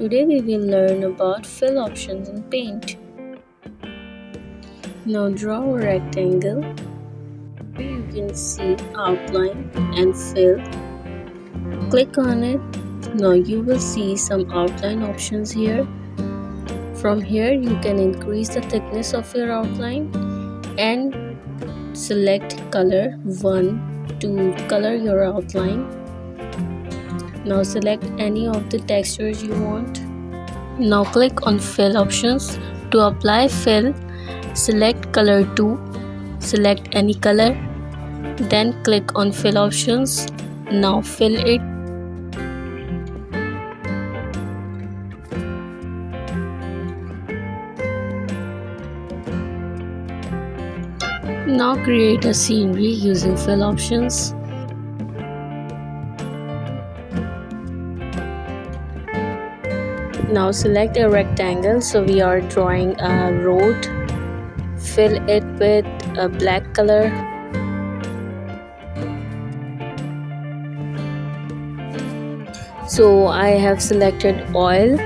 Today we will learn about fill options in Paint. Now draw a rectangle. Here you can see outline and fill. Click on it. Now you will see some outline options here. From here you can increase the thickness of your outline and select color 1 to color your outline. Now select any of the textures you want. Now click on fill options. To apply fill, select color 2, select any color, then click on fill options. Now fill it. Now create a scenery using fill options. Now select a rectangle, so we are drawing a road. Fill it with a black color. So I have selected oil.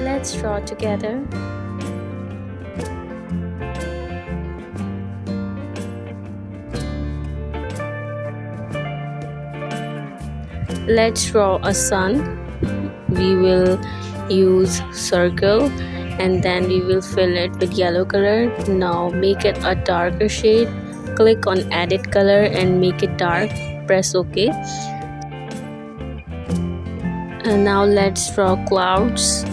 Let's draw together. Let's draw a sun. We will use circle and then we will fill it with yellow color. Now make it a darker shade. Click on edit color and make it dark. Press OK. And now let's draw clouds.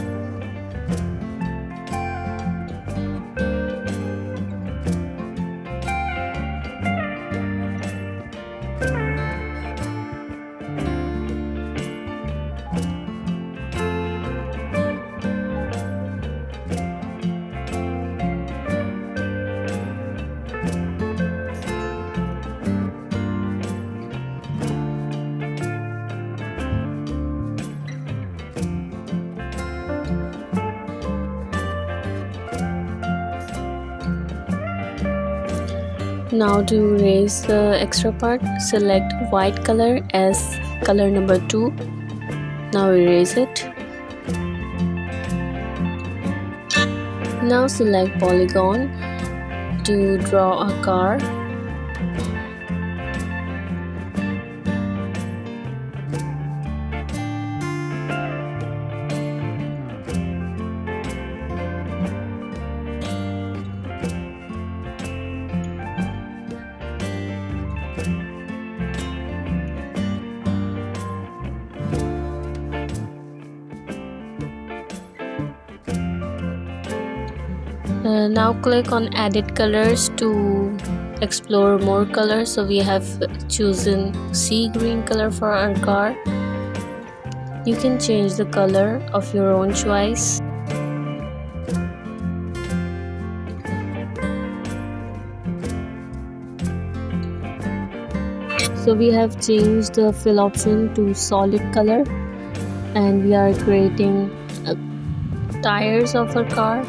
Now to erase the extra part, select white color as color number 2. Now erase it. Now select polygon to draw a car. Now click on edit colors to explore more colors. So we have chosen sea green color for our car. You can change the color of your own choice. So we have changed the fill option to solid color and we are creating tires of our car.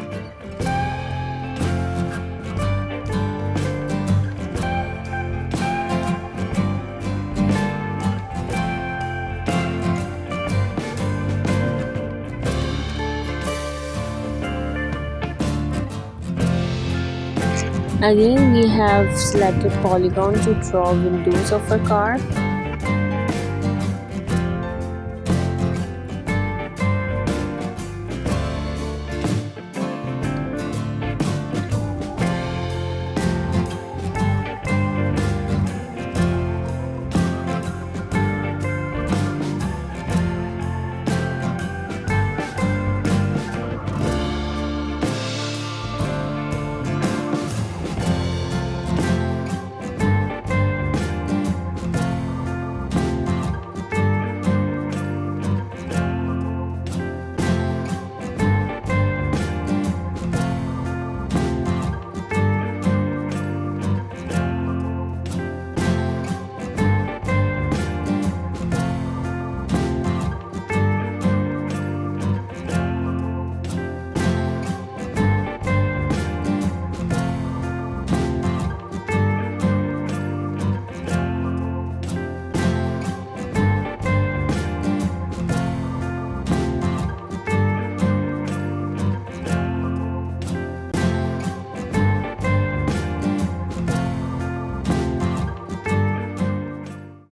Again, we have selected polygon to draw windows of a car.